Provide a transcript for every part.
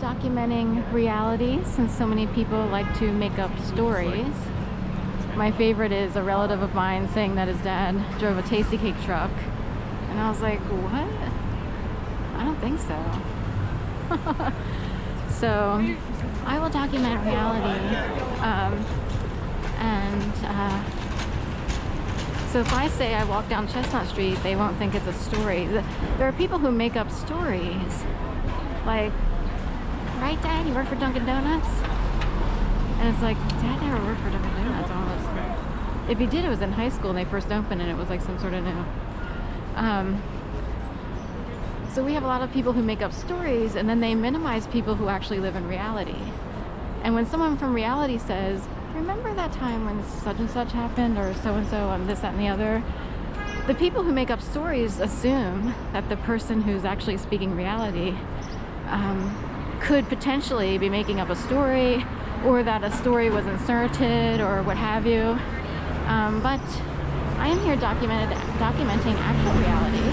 documenting reality since so many people like to make up stories. My favorite is a relative of mine saying that his dad drove a Tastykake truck. And I was like, what? I don't think so. So I will document reality. So if I say I walk down Chestnut Street, they won't think it's a story. There are people who make up stories. Like, right, Dad, you work for Dunkin' Donuts? And it's like, Dad never worked for Dunkin' Donuts almost. If he did, it was in high school and they first opened and it was like some sort of new. So we have a lot of people who make up stories and then they minimize people who actually live in reality. And when someone from reality says, remember that time when such and such happened, or so-and-so on this, that, and the other, the people who make up stories assume that the person who's actually speaking reality could potentially be making up a story, or that a story was inserted, or what have you. But I am here documenting actual reality.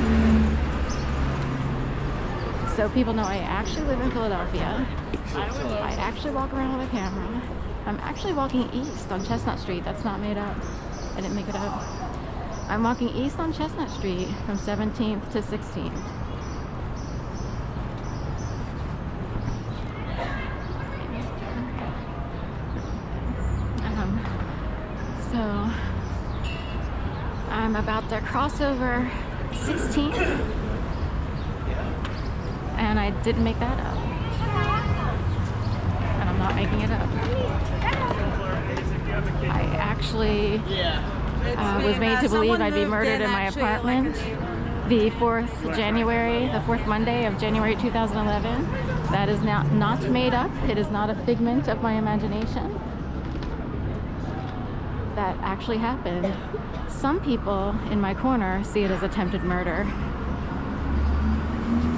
So people know I actually live in Philadelphia. I actually walk around with a camera. I'm actually walking east on Chestnut Street. That's not made up. I didn't make it up. I'm walking east on Chestnut Street from 17th to 16th. So I'm about to cross over 16th, and I didn't make that up. And I'm not making it up. I actually was made to believe I'd be murdered in my apartment the 4th January, the 4th Monday of January 2011. That is now not made up. It is not a figment of my imagination. That actually happened. Some people in my corner see it as attempted murder.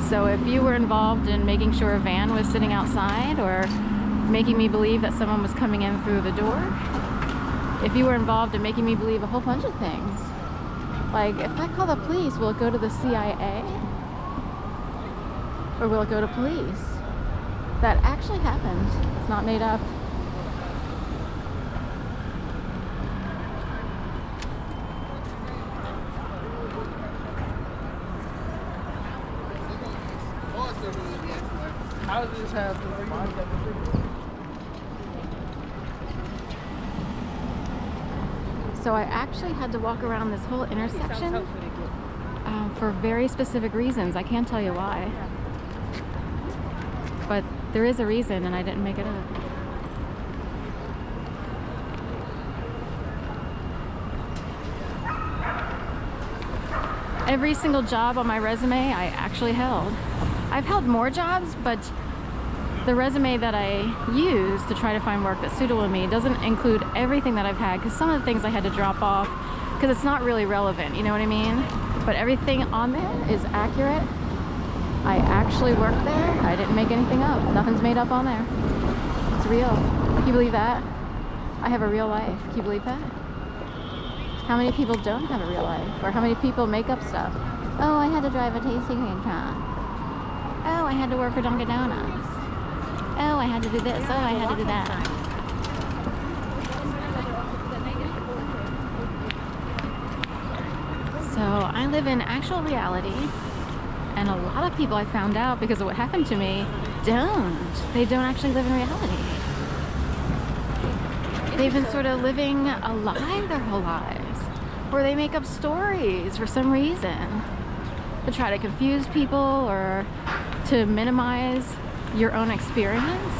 So if you were involved in making sure a van was sitting outside, or making me believe that someone was coming in through the door, if you were involved in making me believe a whole bunch of things, like if I call the police, will it go to the CIA? Or will it go to police? That actually happened. It's not made up. How did this happen? So I actually had to walk around this whole intersection for very specific reasons. I can't tell you why. But there is a reason, and I didn't make it up. Every single job on my resume I actually held. I've held more jobs, but the resume that I use to try to find work that's suitable to me doesn't include everything that I've had, because some of the things I had to drop off because it's not really relevant, you know what I mean? But everything on there is accurate. I actually worked there. I didn't make anything up. Nothing's made up on there. It's real. Can you believe that? I have a real life. Can you believe that? How many people don't have a real life? Or how many people make up stuff? Oh, I had to drive a Tastykake truck. Oh, I had to work for Dunkin' Donuts. Oh, I had to do this. Oh, I had to do that. So I live in actual reality, and a lot of people I found out because of what happened to me don't. They don't actually live in reality. They've been sort of living a lie their whole lives, or they make up stories for some reason to try to confuse people or to minimize your own experience.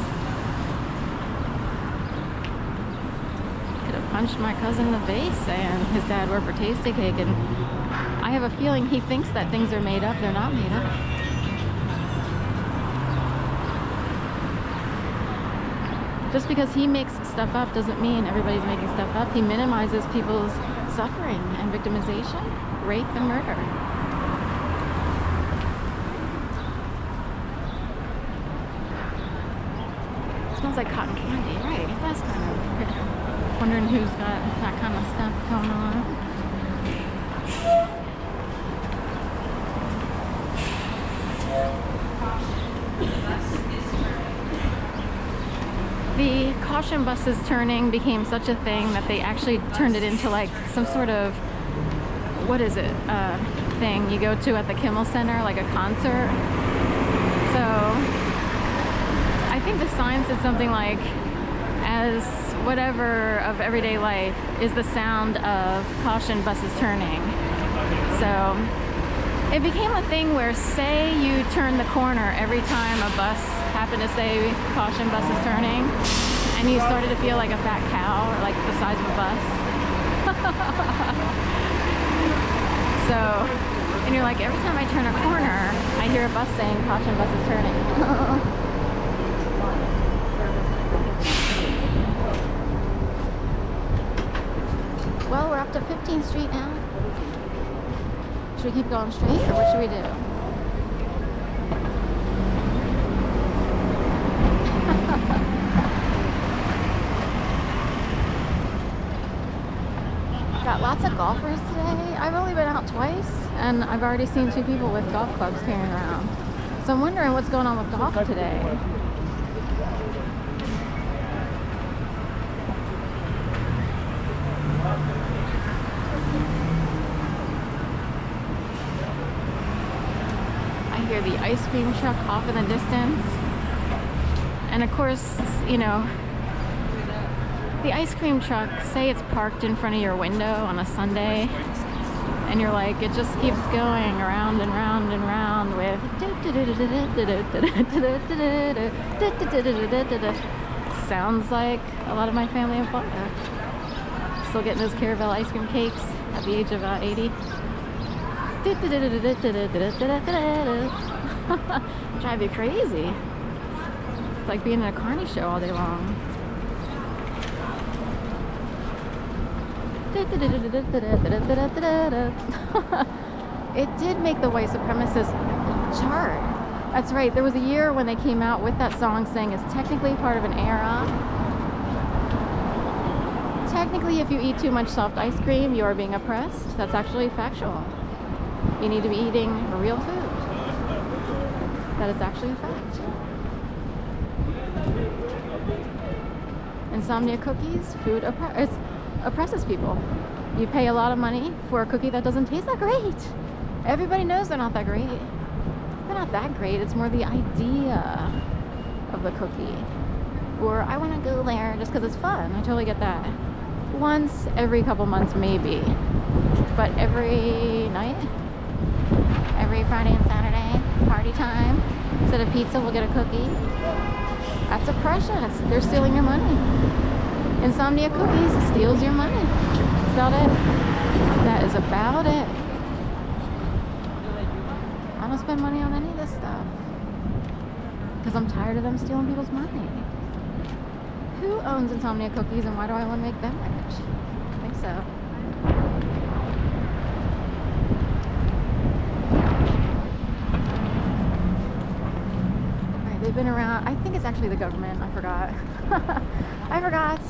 Could have punched my cousin in the face saying his dad worked for Tastykake, and I have a feeling he thinks that things are made up. They're not made up. Just because he makes stuff up doesn't mean everybody's making stuff up. He minimizes people's suffering and victimization, rape and murder. It smells like cotton candy, right? That's kind of weird. Wondering who's got that kind of stuff going on. caution buses turning became such a thing that they actually turned it into like some sort of, what is it, thing you go to at the Kimmel Center, like a concert. So I think the sign said something like, as whatever of everyday life is the sound of caution buses turning. So it became a thing where, say you turn the corner every time a bus happened to say caution bus is turning, and you started to feel like a fat cow, or like the size of a bus. So, and you're like, every time I turn a corner, I hear a bus saying caution bus is turning. Well, we're up to 15th Street now. Should we keep going straight, or what should we do? Got lots of golfers today. I've only been out twice, and I've already seen 2 people with golf clubs carrying around. So I'm wondering what's going on with golf today. I hear the ice cream truck off in the distance. And of course, you know, the ice cream truck, say it's parked in front of your window on a Sunday, and you're like, it just keeps going around and round and round with sounds like a lot of my family in Florida. Still getting those Caravelle ice cream cakes at the age of 80. Drive you crazy. It's like being in a carny show all day long. It did make the white supremacist chart. That's right, there was a year when they came out with that song saying it's technically part of an era. Technically, if you eat too much soft ice cream, you are being oppressed. That's actually factual. You need to be eating real food. That is actually a fact. Insomnia cookies, food oppresses people. You pay a lot of money for a cookie that doesn't taste that great. Everybody knows they're not that great. They're not that great. It's more the idea of the cookie. Or I want to go there just because it's fun. I totally get that. Once every couple months maybe. But every night, every Friday and Saturday, party time, instead of pizza, we'll get a cookie. That's oppression. They're stealing your money. Insomnia cookies steals your money. That's about it. That is about it. I don't spend money on any of this stuff because I'm tired of them stealing people's money. Who owns Insomnia cookies, and why do I want to make them rich? I think so. Alright, they've been around. I think it's actually the government. I forgot. I forgot.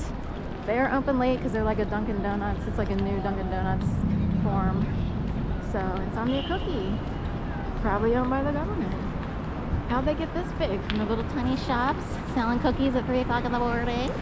They're open late because they're like a Dunkin' Donuts. It's like a new Dunkin' Donuts form. So, Insomnia cookie. Probably owned by the government. How'd they get this big? From the little tiny shops selling cookies at 3 o'clock in the morning?